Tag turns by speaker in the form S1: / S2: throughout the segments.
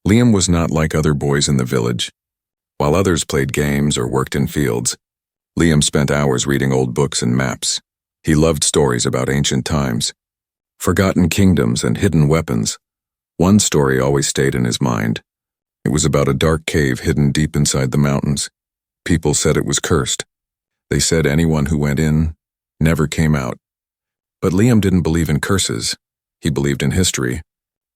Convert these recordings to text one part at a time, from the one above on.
S1: Liam was not like other boys in the village. While others played games or worked in fields, Liam spent hours reading old books and maps. He loved stories about ancient times, forgotten kingdoms and hidden weapons. One story always stayed in his mind. It was about a dark cave hidden deep inside the mountains. People said it was cursed. They said anyone who went in never came out. But Liam didn't believe in curses. He believed in history,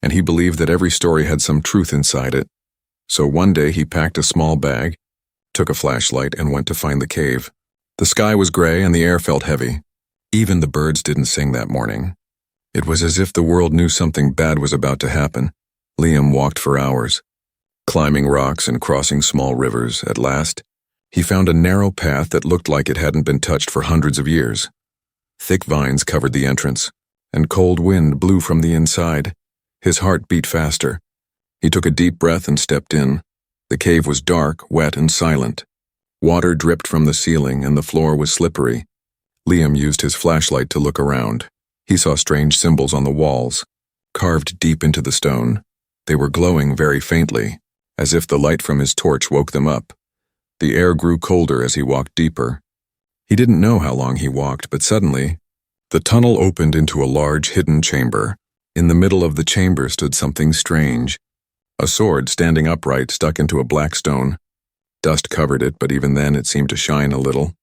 S1: and he believed that every story had some truth inside it. So one day he packed a small bag, took a flashlight, and went to find the cave. The sky was gray and the air felt heavy. Even the birds didn't sing that morning. It was as if the world knew something bad was about to happen. Liam walked for hours, climbing rocks and crossing small rivers. At last, he found a narrow path that looked like it hadn't been touched for hundreds of years. Thick vines covered the entrance, and cold wind blew from the inside. His heart beat faster. He took a deep breath and stepped in. The cave was dark, wet, and silent. Water dripped from the ceiling, and the floor was slippery. Liam used his flashlight to look around. He saw strange symbols on the walls, carved deep into the stone. They were glowing very faintly, as if the light from his torch woke them up. The air grew colder as he walked deeper. He didn't know how long he walked, but suddenly, the tunnel opened into a large hidden chamber. In the middle of the chamber stood something strange. A sword standing upright stuck into a black stone. Dust covered it, but even then it seemed to shine a little.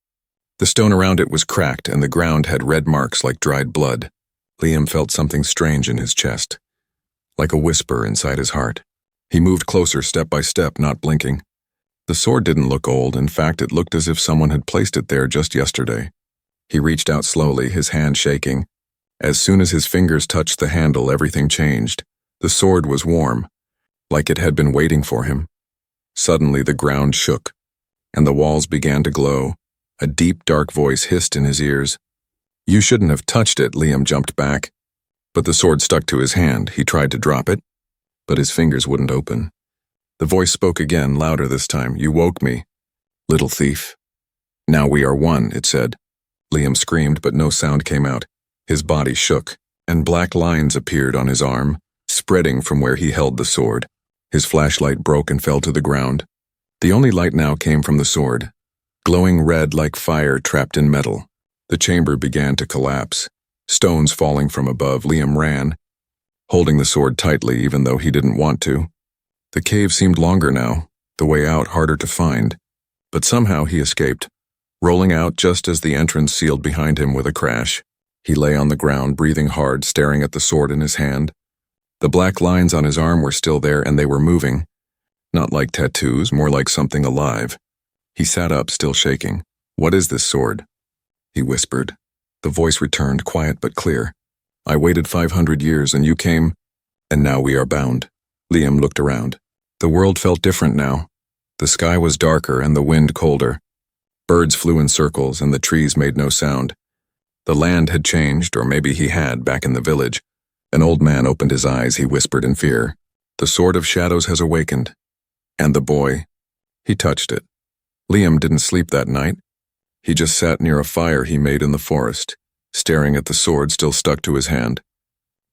S1: The stone around it was cracked, and the ground had red marks like dried blood. Liam felt something strange in his chest, like a whisper inside his heart. He moved closer step by step, not blinking. The sword didn't look old. In fact, it looked as if someone had placed it there just yesterday. He reached out slowly, his hand shaking. As soon as his fingers touched the handle, everything changed. The sword was warm, like it had been waiting for him. Suddenly the ground shook, and the walls began to glow. A deep, dark voice hissed in his ears. "You shouldn't have touched it." Liam jumped back. But the sword stuck to his hand. He tried to drop it, but his fingers wouldn't open. The voice spoke again, louder this time. "You woke me, little thief. Now we are one," it said. Liam screamed, but no sound came out. His body shook, and black lines appeared on his arm, spreading from where he held the sword. His flashlight broke and fell to the ground. The only light now came from the sword, glowing red like fire trapped in metal. The chamber began to collapse, stones falling from above. Liam ran, holding the sword tightly even though he didn't want to. The cave seemed longer now, the way out harder to find. But somehow he escaped, rolling out just as the entrance sealed behind him with a crash. He lay on the ground, breathing hard, staring at the sword in his hand. The black lines on his arm were still there, and they were moving. Not like tattoos, more like something alive. He sat up, still shaking. "What is this sword?" he whispered. The voice returned, quiet but clear. "I waited 500 years, and you came, and now we are bound." Liam looked around. The world felt different now. The sky was darker and the wind colder. Birds flew in circles, and the trees made no sound. The land had changed, or maybe he had, back in the village. An old man opened his eyes. He whispered in fear, "The sword of shadows has awakened." And the boy, he touched it. Liam didn't sleep that night. He just sat near a fire he made in the forest, staring at the sword still stuck to his hand.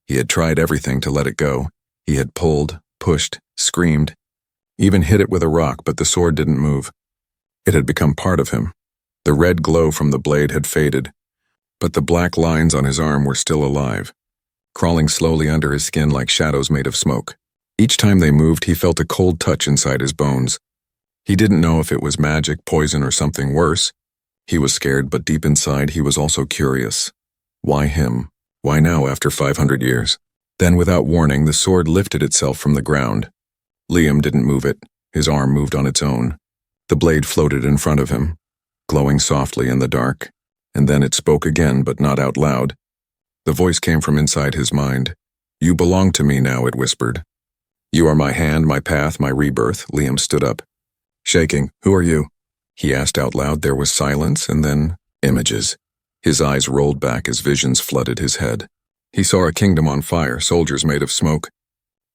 S1: He had tried everything to let it go. He had pulled, pushed, screamed, even hit it with a rock, but the sword didn't move. It had become part of him. The red glow from the blade had faded, but the black lines on his arm were still alive, crawling slowly under his skin like shadows made of smoke. Each time they moved, he felt a cold touch inside his bones. He didn't know if it was magic, poison, or something worse. He was scared, but deep inside he was also curious. Why him? Why now, after 500 years? Then, without warning, the sword lifted itself from the ground. Liam didn't move it. His arm moved on its own. The blade floated in front of him, glowing softly in the dark. And then it spoke again, but not out loud. The voice came from inside his mind. "You belong to me now," it whispered. "You are my hand, my path, my rebirth." Liam stood up, shaking. "Who are you?" he asked out loud. There was silence, and then images. His eyes rolled back as visions flooded his head. He saw a kingdom on fire, soldiers made of smoke.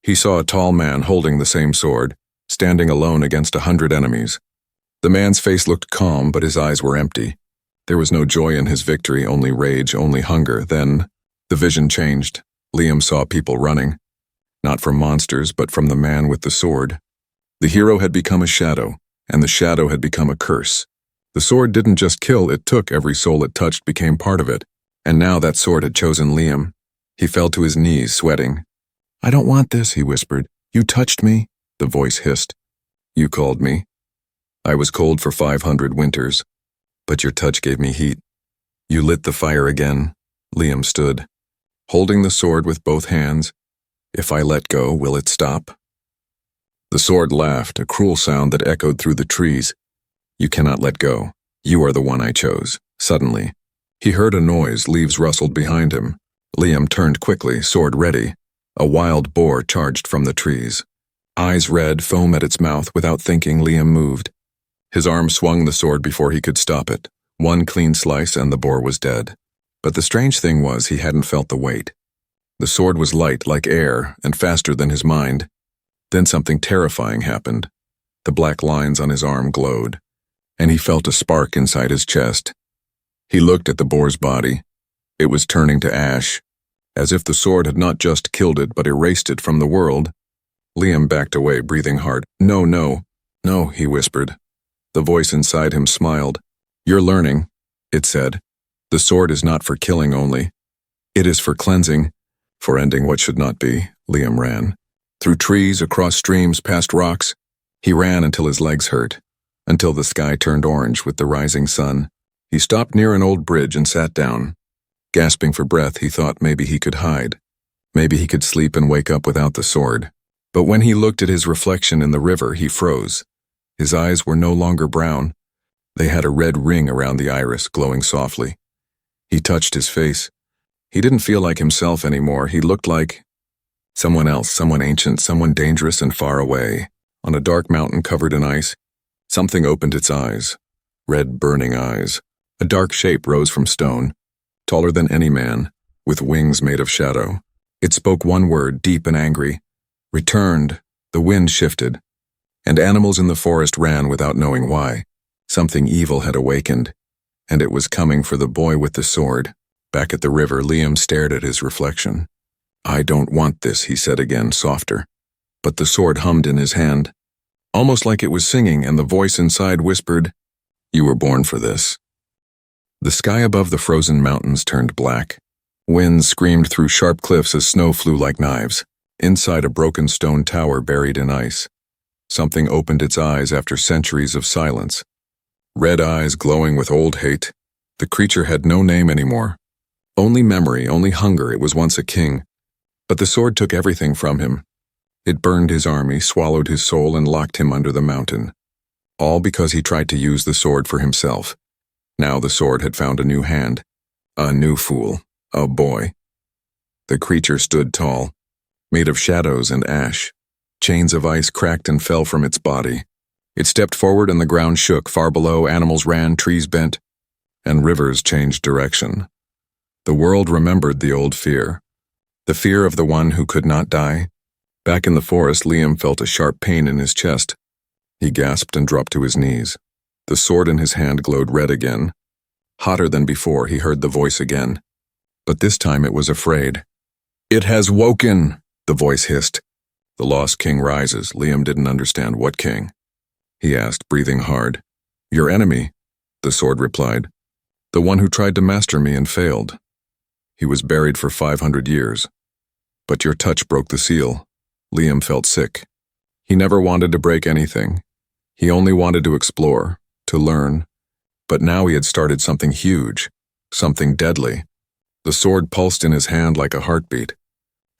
S1: He saw a tall man holding the same sword, standing alone against 100 enemies. The man's face looked calm, but his eyes were empty. There was no joy in his victory, only rage, only hunger. Then the vision changed. Liam saw people running. Not from monsters, but from the man with the sword. The hero had become a shadow, and the shadow had become a curse. The sword didn't just kill, it took. Every soul it touched became part of it. And now that sword had chosen Liam. He fell to his knees, sweating. "I don't want this," he whispered. "You touched me," the voice hissed. "You called me. I was cold for 500 winters, but your touch gave me heat. You lit the fire again." Liam stood, holding the sword with both hands. "If I let go, will it stop?" The sword laughed, a cruel sound that echoed through the trees. "You cannot let go. You are the one I chose." Suddenly, he heard a noise. Leaves rustled behind him. Liam turned quickly, sword ready. A wild boar charged from the trees. Eyes red, foam at its mouth. Without thinking, Liam moved. His arm swung the sword before he could stop it. One clean slice and the boar was dead. But the strange thing was he hadn't felt the weight. The sword was light like air and faster than his mind. Then something terrifying happened. The black lines on his arm glowed, and he felt a spark inside his chest. He looked at the boar's body. It was turning to ash, as if the sword had not just killed it but erased it from the world. Liam backed away, breathing hard. "No, no, no," he whispered. The voice inside him smiled. "You're learning," it said. "The sword is not for killing only. It is for cleansing, for ending what should not be." Liam ran. Through trees, across streams, past rocks. He ran until his legs hurt, until the sky turned orange with the rising sun. He stopped near an old bridge and sat down. Gasping for breath, he thought maybe he could hide. Maybe he could sleep and wake up without the sword. But when he looked at his reflection in the river, he froze. His eyes were no longer brown. They had a red ring around the iris, glowing softly. He touched his face. He didn't feel like himself anymore. He looked like someone else, someone ancient, someone dangerous and far away. On a dark mountain covered in ice, something opened its eyes. Red, burning eyes. A dark shape rose from stone, taller than any man, with wings made of shadow. It spoke one word, deep and angry. "Returned." The wind shifted, and animals in the forest ran without knowing why. Something evil had awakened, and it was coming for the boy with the sword. Back at the river, Liam stared at his reflection. "I don't want this," he said again, softer. But the sword hummed in his hand, almost like it was singing, and the voice inside whispered, "You were born for this." The sky above the frozen mountains turned black. Winds screamed through sharp cliffs as snow flew like knives. Inside a broken stone tower buried in ice, something opened its eyes after centuries of silence. Red eyes glowing with old hate. The creature had no name anymore. Only memory, only hunger. It was once a king. But the sword took everything from him. It burned his army, swallowed his soul, and locked him under the mountain. All because he tried to use the sword for himself. Now the sword had found a new hand. A new fool. A boy. The creature stood tall, made of shadows and ash. Chains of ice cracked and fell from its body. It stepped forward and the ground shook. Far below, animals ran, trees bent, and rivers changed direction. The world remembered the old fear. The fear of the one who could not die. Back in the forest, Liam felt a sharp pain in his chest. He gasped and dropped to his knees. The sword in his hand glowed red again. Hotter than before, he heard the voice again. But this time it was afraid. "It has woken," the voice hissed. "The lost king rises." Liam didn't understand. "What king?" he asked, breathing hard. "Your enemy," the sword replied. "The one who tried to master me and failed. He was buried for 500 years. But your touch broke the seal." Liam felt sick. He never wanted to break anything. He only wanted to explore, to learn. But now he had started something huge, something deadly. The sword pulsed in his hand like a heartbeat.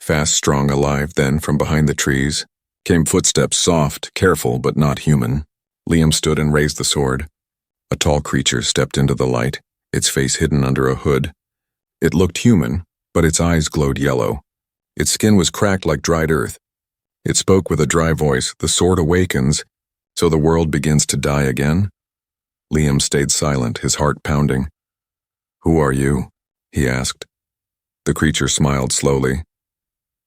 S1: Fast, strong, alive. Then, from behind the trees, came footsteps, soft, careful, but not human. Liam stood and raised the sword. A tall creature stepped into the light, its face hidden under a hood. It looked human, but its eyes glowed yellow. Its skin was cracked like dried earth. It spoke with a dry voice. "The sword awakens, so the world begins to die again?" Liam stayed silent, his heart pounding. "Who are you?" he asked. The creature smiled slowly.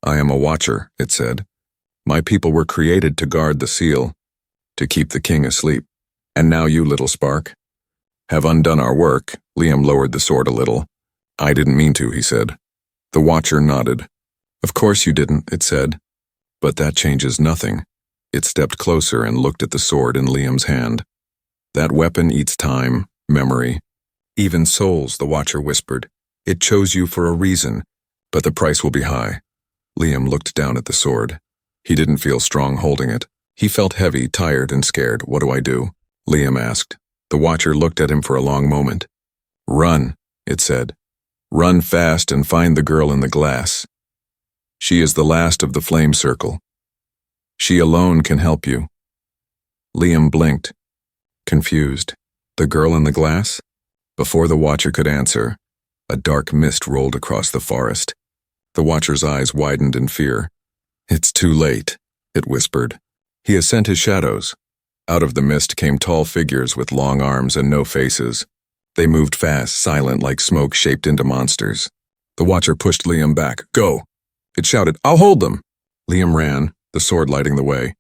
S1: "I am a watcher," it said. "My people were created to guard the seal, to keep the king asleep. And now you, little spark, have undone our work." Liam lowered the sword a little. "I didn't mean to," he said. The watcher nodded. "Of course you didn't," it said. But that changes nothing. It stepped closer and looked at the sword in Liam's hand. That weapon eats time, memory, even souls, the Watcher whispered. It chose you for a reason, but the price will be high. Liam looked down at the sword. He didn't feel strong holding it. He felt heavy, tired, and scared. What do I do? Liam asked. The Watcher looked at him for a long moment. Run, it said. Run fast and find the girl in the glass. She is the last of the flame circle. She alone can help you. Liam blinked, confused. The girl in the glass? Before the Watcher could answer, a dark mist rolled across the forest. The Watcher's eyes widened in fear. It's too late, it whispered. He has sent his shadows. Out of the mist came tall figures with long arms and no faces. They moved fast, silent like smoke shaped into monsters. The Watcher pushed Liam back. Go! It shouted, I'll hold them! Liam ran, the sword lighting the way.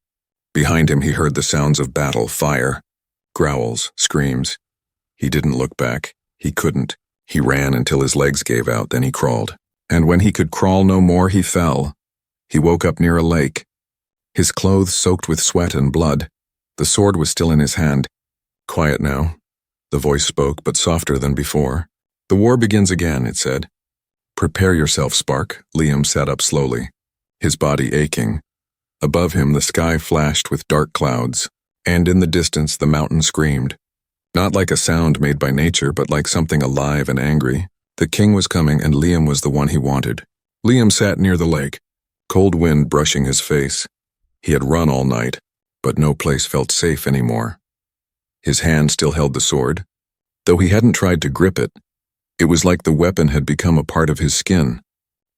S1: Behind him he heard the sounds of battle, fire, growls, screams. He didn't look back. He couldn't. He ran until his legs gave out, then he crawled. And when he could crawl no more, he fell. He woke up near a lake. His clothes soaked with sweat and blood. The sword was still in his hand. Quiet now. The voice spoke, but softer than before. The war begins again, it said. Prepare yourself, Spark. Liam sat up slowly, his body aching. Above him the sky flashed with dark clouds, and in the distance the mountain screamed. Not like a sound made by nature, but like something alive and angry. The king was coming, and Liam was the one he wanted. Liam sat near the lake, cold wind brushing his face. He had run all night, but no place felt safe anymore. His hand still held the sword. Though he hadn't tried to grip it, it was like the weapon had become a part of his skin.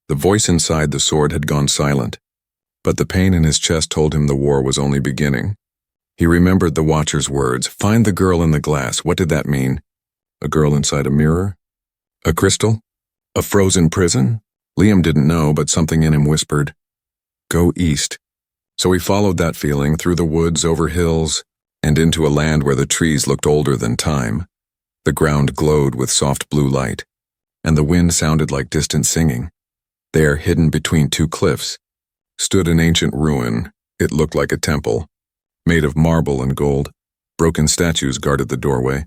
S1: The voice inside the sword had gone silent, but the pain in his chest told him the war was only beginning. He remembered the Watcher's words, find the girl in the glass. What did that mean? A girl inside a mirror? A crystal? A frozen prison? Liam didn't know, but something in him whispered, go east. So he followed that feeling through the woods, over hills, and into a land where the trees looked older than time. The ground glowed with soft blue light, and the wind sounded like distant singing. There, hidden between two cliffs, stood an ancient ruin. It looked like a temple, made of marble and gold. Broken statues guarded the doorway,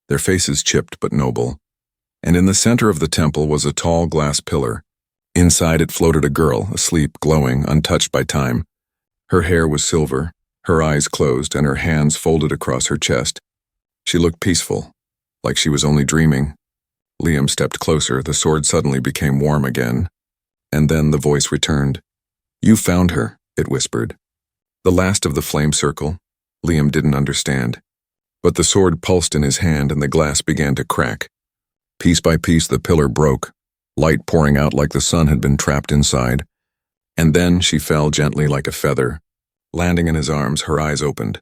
S1: their faces chipped but noble. And in the center of the temple was a tall glass pillar. Inside it floated a girl, asleep, glowing, untouched by time. Her hair was silver, her eyes closed, and her hands folded across her chest. She looked peaceful, like she was only dreaming. Liam stepped closer, the sword suddenly became warm again. And then the voice returned. You found her, it whispered. The last of the flame circle. Liam didn't understand. But the sword pulsed in his hand and the glass began to crack. Piece by piece the pillar broke, light pouring out like the sun had been trapped inside. And then she fell gently like a feather. Landing in his arms, her eyes opened,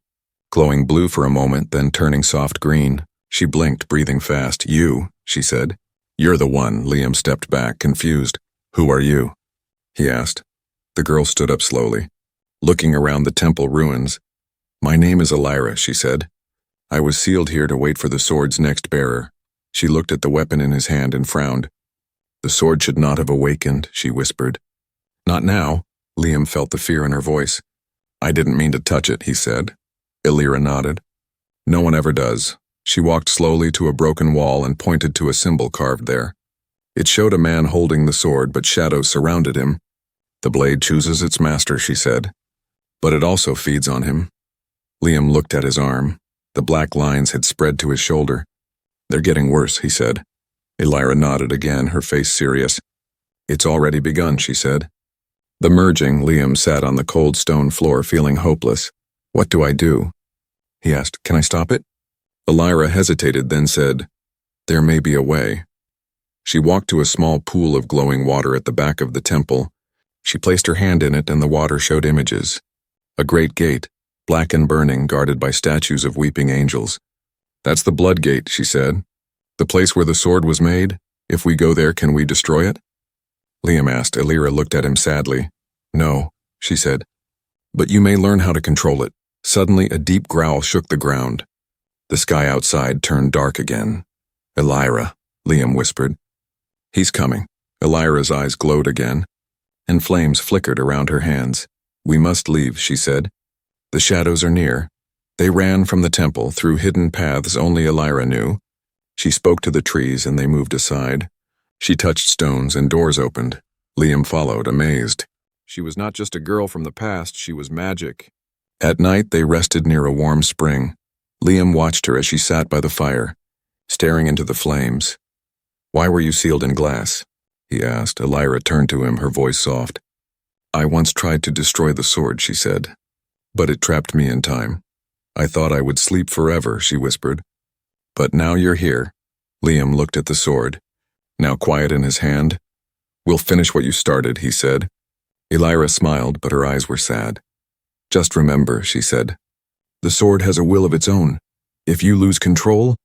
S1: glowing blue for a moment, then turning soft green. She blinked, breathing fast. You, she said. You're the one. Liam stepped back, confused. Who are you? He asked. The girl stood up slowly, looking around the temple ruins. My name is Elira, she said. I was sealed here to wait for the sword's next bearer. She looked at the weapon in his hand and frowned. The sword should not have awakened, she whispered. Not now. Liam felt the fear in her voice. I didn't mean to touch it, he said. Elira nodded. No one ever does. She walked slowly to a broken wall and pointed to a symbol carved there. It showed a man holding the sword, but shadows surrounded him. The blade chooses its master, she said. But it also feeds on him. Liam looked at his arm. The black lines had spread to his shoulder. They're getting worse, he said. Elira nodded again, her face serious. It's already begun, she said. The merging, Liam sat on the cold stone floor feeling hopeless. What do I do? He asked, can I stop it? Elira hesitated, then said, there may be a way. She walked to a small pool of glowing water at the back of the temple. She placed her hand in it and the water showed images. A great gate, black and burning, guarded by statues of weeping angels. That's the blood gate, she said. The place where the sword was made. If we go there, can we destroy it? Liam asked. Elira looked at him sadly. No, she said. But you may learn how to control it. Suddenly, a deep growl shook the ground. The sky outside turned dark again. Elira, Liam whispered. He's coming. Elira's eyes glowed again, and flames flickered around her hands. "We must leave," she said. "The shadows are near." They ran from the temple through hidden paths only Elira knew. She spoke to the trees and they moved aside. She touched stones and doors opened. Liam followed, amazed. She was not just a girl from the past, she was magic. At night they rested near a warm spring. Liam watched her as she sat by the fire, staring into the flames. "Why were you sealed in glass?" he asked. Elira turned to him, her voice soft. "I once tried to destroy the sword," she said, "but it trapped me in time. I thought I would sleep forever," she whispered. "But now you're here." Liam looked at the sword, now quiet in his hand. "We'll finish what you started," he said. Elira smiled, but her eyes were sad. "Just remember," she said, "the sword has a will of its own. If you lose control,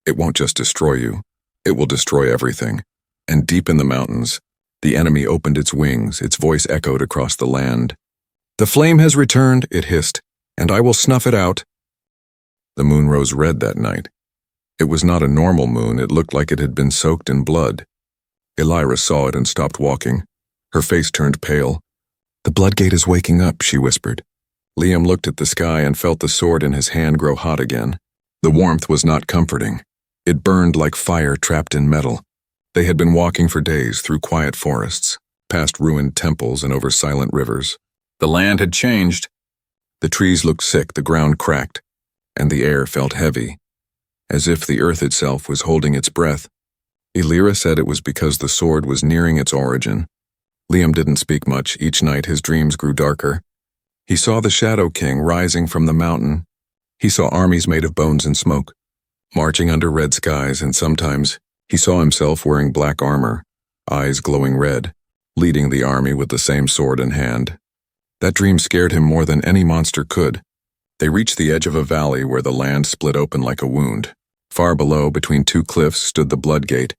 S1: it won't just destroy you. It will destroy everything." And deep in the mountains, the enemy opened its wings, its voice echoed across the land. "The flame has returned," it hissed, "and I will snuff it out." The moon rose red that night. It was not a normal moon, it looked like it had been soaked in blood. Elira saw it and stopped walking. Her face turned pale. "The Bloodgate is waking up," she whispered. Liam looked at the sky and felt the sword in his hand grow hot again. The warmth was not comforting. It burned like fire trapped in metal. They had been walking for days through quiet forests, past ruined temples and over silent rivers. The land had changed. The trees looked sick, the ground cracked, and the air felt heavy, as if the earth itself was holding its breath. Elira said it was because the sword was nearing its origin. Liam didn't speak much. Each night his dreams grew darker. He saw the Shadow King rising from the mountain. He saw armies made of bones and smoke, marching under red skies, and sometimes he saw himself wearing black armor, eyes glowing red, leading the army with the same sword in hand. That dream scared him more than any monster could. They reached the edge of a valley where the land split open like a wound. Far below, between two cliffs, stood the Bloodgate.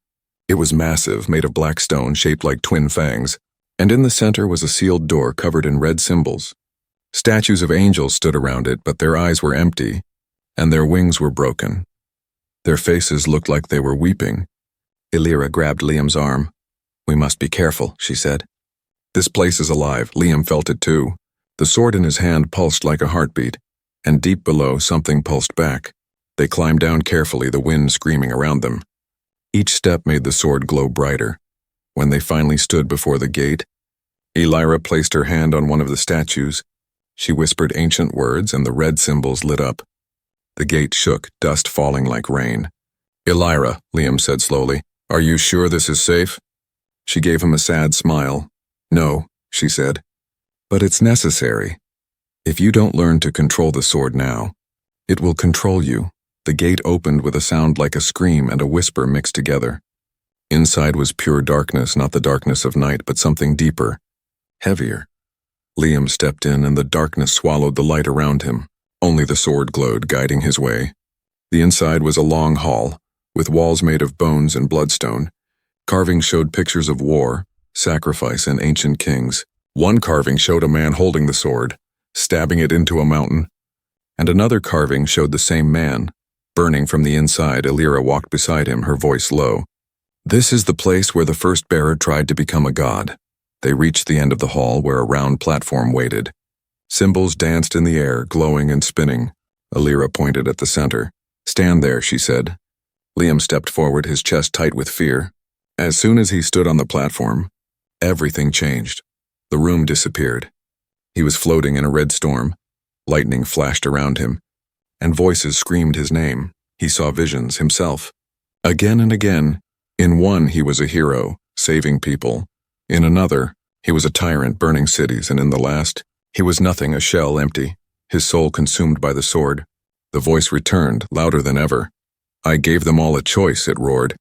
S1: It was massive, made of black stone shaped like twin fangs, and in the center was a sealed door covered in red symbols. Statues of angels stood around it, but their eyes were empty, and their wings were broken. Their faces looked like they were weeping. Elira grabbed Liam's arm. "We must be careful," she said. "This place is alive." Liam felt it too. The sword in his hand pulsed like a heartbeat, and deep below something pulsed back. They climbed down carefully, the wind screaming around them. Each step made the sword glow brighter. When they finally stood before the gate, Elira placed her hand on one of the statues. She whispered ancient words and the red symbols lit up. The gate shook, dust falling like rain. "Elira," Liam said slowly, "are you sure this is safe?" She gave him a sad smile. "No," she said, "but it's necessary. If you don't learn to control the sword now, it will control you." The gate opened with a sound like a scream and a whisper mixed together. Inside was pure darkness, not the darkness of night, but something deeper, heavier. Liam stepped in and the darkness swallowed the light around him. Only the sword glowed, guiding his way. The inside was a long hall, with walls made of bones and bloodstone. Carvings showed pictures of war, sacrifice, and ancient kings. One carving showed a man holding the sword, stabbing it into a mountain, and another carving showed the same man, burning from the inside. Elira walked beside him, her voice low. "This is the place where the first bearer tried to become a god." They reached the end of the hall where a round platform waited. Symbols danced in the air, glowing and spinning. Elira pointed at the center. "Stand there," she said. Liam stepped forward, his chest tight with fear. As soon as he stood on the platform, everything changed. The room disappeared. He was floating in a red storm. Lightning flashed around him, and voices screamed his name. He saw visions himself. Again and again, in one he was a hero, saving people. In another, he was a tyrant, burning cities, and in the last, he was nothing, a shell, empty, his soul consumed by the sword. The voice returned, louder than ever. "I gave them all a choice," it roared.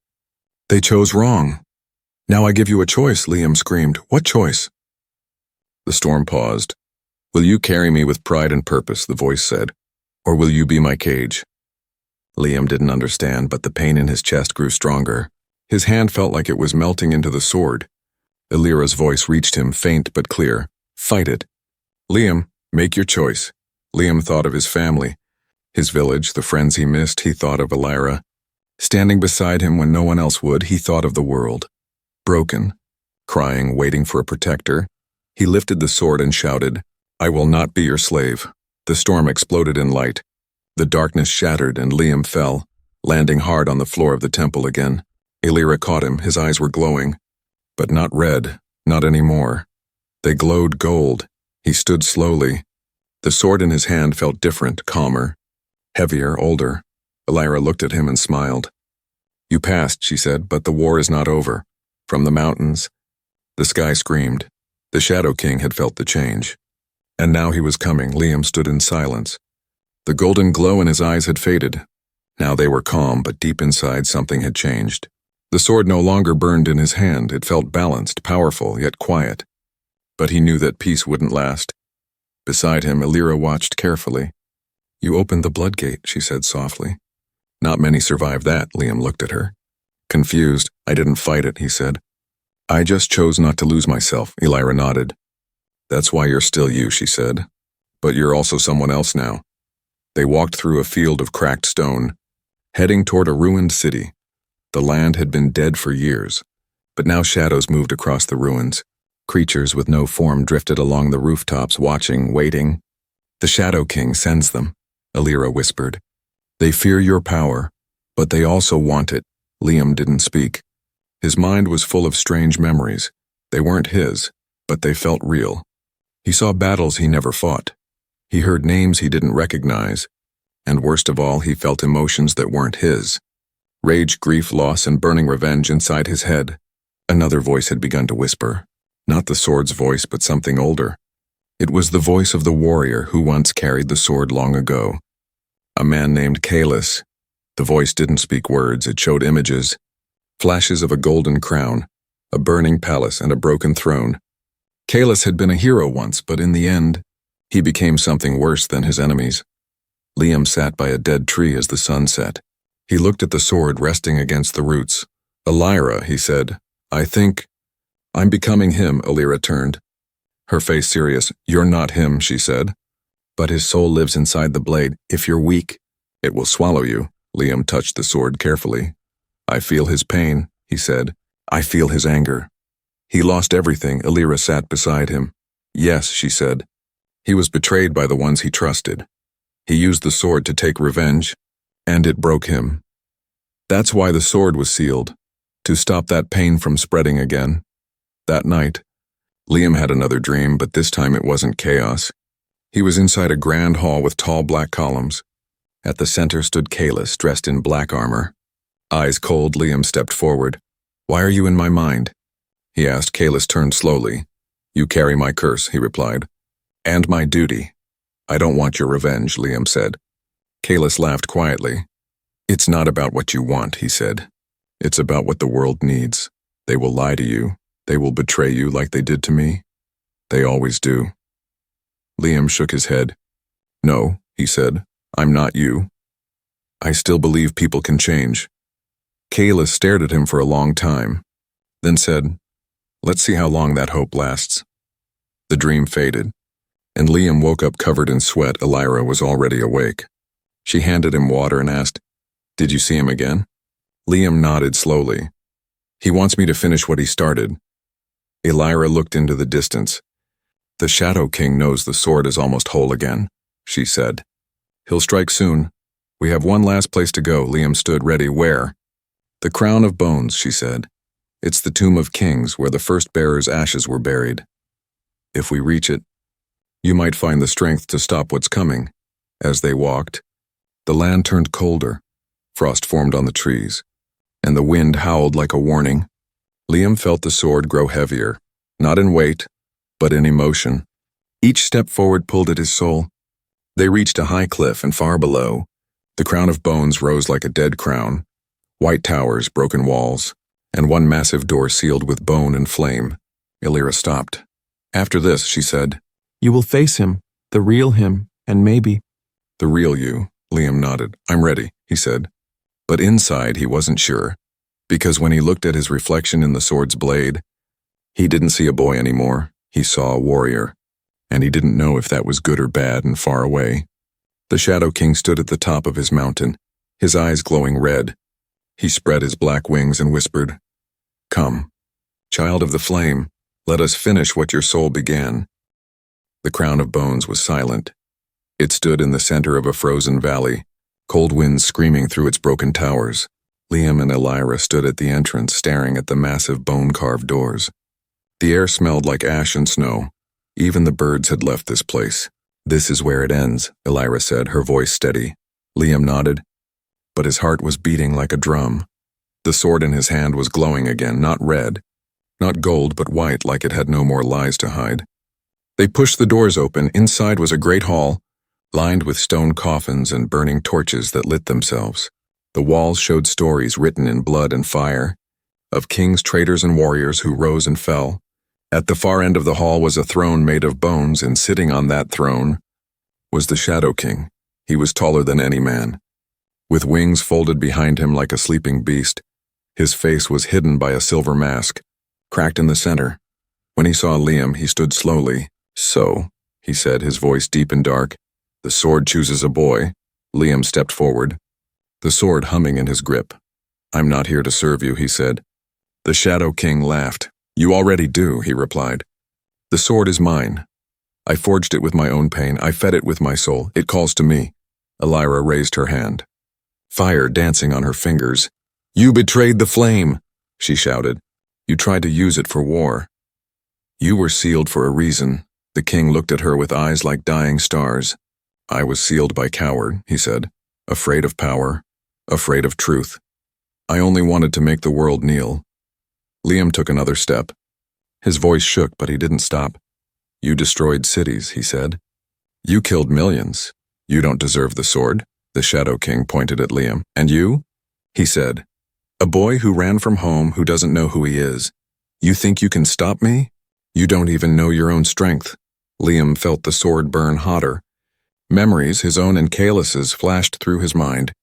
S1: "They chose wrong. Now I give you a choice," Liam screamed. "What choice?" The storm paused. "Will you carry me with pride and purpose," the voice said, "or will you be my cage?" Liam didn't understand, but the pain in his chest grew stronger. His hand felt like it was melting into the sword. Elira's voice reached him, faint but clear. "Fight it. Liam, make your choice." Liam thought of his family, his village, the friends he missed. He thought of Elira. Standing beside him when no one else would, he thought of the world. Broken, crying, waiting for a protector. He lifted the sword and shouted, I will not be your slave. The storm exploded in light. The darkness shattered and Liam fell, landing hard on the floor of the temple again. Illyra caught him, his eyes were glowing. But not red, not anymore. They glowed gold. He stood slowly. The sword in his hand felt different, calmer, heavier, older. Illyra looked at him and smiled. You passed, she said, but the war is not over. From the mountains. The sky screamed. The Shadow King had felt the change. And now he was coming. Liam stood in silence. The golden glow in his eyes had faded. Now they were calm, but deep inside something had changed. The sword no longer burned in his hand. It felt balanced, powerful, yet quiet. But he knew that peace wouldn't last. Beside him, Illyra watched carefully. You opened the blood gate, she said softly. Not many survived that, Liam looked at her. Confused, I didn't fight it, he said. I just chose not to lose myself, Illyra nodded. That's why you're still you, she said. But you're also someone else now. They walked through a field of cracked stone, heading toward a ruined city. The land had been dead for years, but now shadows moved across the ruins. Creatures with no form drifted along the rooftops, watching, waiting. The Shadow King sends them, Illyra whispered. They fear your power, but they also want it. Liam didn't speak. His mind was full of strange memories. They weren't his, but they felt real. He saw battles he never fought. He heard names he didn't recognize. And worst of all, he felt emotions that weren't his. Rage, grief, loss, and burning revenge inside his head. Another voice had begun to whisper. Not the sword's voice, but something older. It was the voice of the warrior who once carried the sword long ago. A man named Kalis. The voice didn't speak words, it showed images. Flashes of a golden crown, a burning palace, and a broken throne. Kalis had been a hero once, but in the end, he became something worse than his enemies. Liam sat by a dead tree as the sun set. He looked at the sword resting against the roots. Illyra, he said, I think... I'm becoming him, Illyra turned. Her face serious. You're not him, she said. But his soul lives inside the blade. If you're weak, it will swallow you. Liam touched the sword carefully. I feel his pain, he said. I feel his anger. He lost everything. Illyra sat beside him. Yes, she said. He was betrayed by the ones he trusted. He used the sword to take revenge, and it broke him. That's why the sword was sealed, to stop that pain from spreading again. That night, Liam had another dream, but this time it wasn't chaos. He was inside a grand hall with tall black columns. At the center stood Kalis, dressed in black armor. Eyes cold, Liam stepped forward. Why are you in my mind? He asked. Kalis turned slowly. You carry my curse, he replied. And my duty. I don't want your revenge, Liam said. Kalis laughed quietly. It's not about what you want, he said. It's about what the world needs. They will lie to you. They will betray you like they did to me. They always do. Liam shook his head. No, he said. I'm not you. I still believe people can change. Kalis stared at him for a long time, then said, Let's see how long that hope lasts. The dream faded, and Liam woke up covered in sweat. Illyra was already awake. She handed him water and asked, Did you see him again? Liam nodded slowly. He wants me to finish what he started. Illyra looked into the distance. The Shadow King knows the sword is almost whole again, she said. He'll strike soon. We have one last place to go. Liam stood ready. Where? The Crown of Bones, she said. It's the tomb of kings where the first bearer's ashes were buried. If we reach it, you might find the strength to stop what's coming. As they walked, the land turned colder. Frost formed on the trees, and the wind howled like a warning. Liam felt the sword grow heavier, not in weight, but in emotion. Each step forward pulled at his soul. They reached a high cliff, and far below, the Crown of Bones rose like a dead crown. White towers, broken walls, and one massive door sealed with bone and flame. Illyra stopped. After this, she said, You will face him, the real him, and maybe... The real you, Liam nodded. I'm ready, he said. But inside he wasn't sure, because when he looked at his reflection in the sword's blade, he didn't see a boy anymore. He saw a warrior, and he didn't know if that was good or bad and far away. The Shadow King stood at the top of his mountain, his eyes glowing red. He spread his black wings and whispered, Come, child of the flame, let us finish what your soul began. The crown of bones was silent. It stood in the center of a frozen valley, cold winds screaming through its broken towers. Liam and Elira stood at the entrance, staring at the massive bone-carved doors. The air smelled like ash and snow. Even the birds had left this place. "This is where it ends," Elira said, her voice steady. Liam nodded, but his heart was beating like a drum. The sword in his hand was glowing again, not red, not gold, but white, like it had no more lies to hide. They pushed the doors open. Inside was a great hall, lined with stone coffins and burning torches that lit themselves. The walls showed stories written in blood and fire, of kings, traitors, and warriors who rose and fell. At the far end of the hall was a throne made of bones, and sitting on that throne was the Shadow King. He was taller than any man, with wings folded behind him like a sleeping beast. His face was hidden by a silver mask, cracked in the center. When he saw Liam, he stood slowly. "So," he said, his voice deep and dark, "the sword chooses a boy." Liam stepped forward, the sword humming in his grip. "I'm not here to serve you," he said. The Shadow King laughed. "You already do," he replied. "The sword is mine. I forged it with my own pain. I fed it with my soul. It calls to me." Elira raised her hand, fire dancing on her fingers. "You betrayed the flame," she shouted. "You tried to use it for war. You were sealed for a reason." The king looked at her with eyes like dying stars. "I was sealed by coward," he said, "afraid of power, afraid of truth. I only wanted to make the world kneel." Liam took another step. His voice shook, but he didn't stop. "You destroyed cities," he said. "You killed millions. You don't deserve the sword." The Shadow King pointed at Liam. "And you?" he said. "A boy who ran from home, who doesn't know who he is. You think you can stop me? You don't even know your own strength." Liam felt the sword burn hotter. Memories, his own and Kaelus's, flashed through his mind.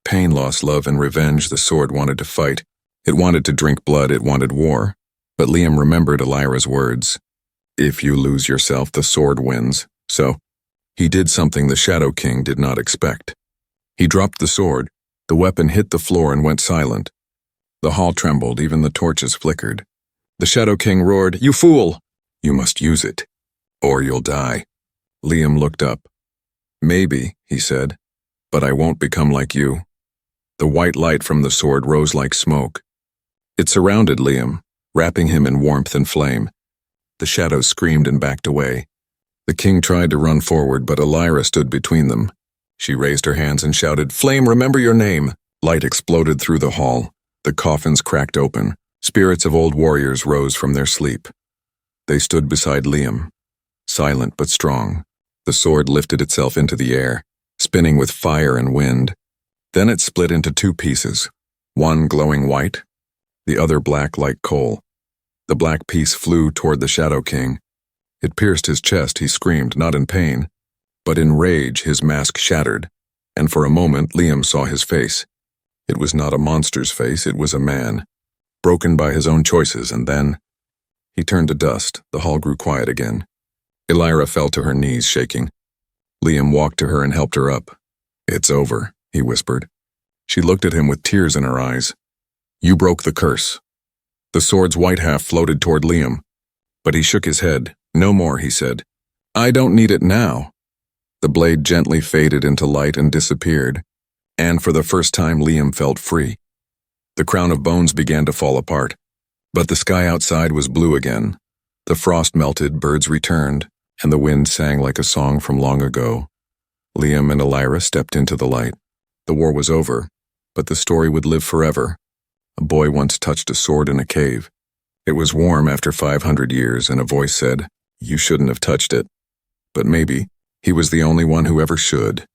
S1: Pain, loss, love, and revenge. The sword wanted to fight. It wanted to drink blood. It wanted war. But Liam remembered Elira's words. "If you lose yourself, the sword wins." So, he did something the Shadow King did not expect. He dropped the sword. The weapon hit the floor and went silent. The hall trembled. Even the torches flickered. The Shadow King roared, "You fool! You must use it, or you'll die." Liam looked up. "Maybe," he said, "but I won't become like you." The white light from the sword rose like smoke. It surrounded Liam, wrapping him in warmth and flame. The shadows screamed and backed away. The king tried to run forward, but Elira stood between them. She raised her hands and shouted, "Flame, remember your name!" Light exploded through the hall. The coffins cracked open. Spirits of old warriors rose from their sleep. They stood beside Liam, silent but strong. The sword lifted itself into the air, spinning with fire and wind. Then it split into two pieces, one glowing white, the other black like coal. The black piece flew toward the Shadow King. It pierced his chest. He screamed, not in pain, but in rage. His mask shattered, and for a moment Liam saw his face. It was not a monster's face, it was a man, broken by his own choices, and then he turned to dust. The hall grew quiet again. Elira fell to her knees, shaking. Liam walked to her and helped her up. "It's over," he whispered. She looked at him with tears in her eyes. "You broke the curse." The sword's white half floated toward Liam, but he shook his head. "No more," he said. "I don't need it now." The blade gently faded into light and disappeared, and for the first time Liam felt free. The crown of bones began to fall apart, but the sky outside was blue again. The frost melted, birds returned, and the wind sang like a song from long ago. Liam and Elira stepped into the light. The war was over, but the story would live forever. A boy once touched a sword in a cave. It was warm after 500 years, and a voice said, "You shouldn't have touched it." But maybe he was the only one who ever should.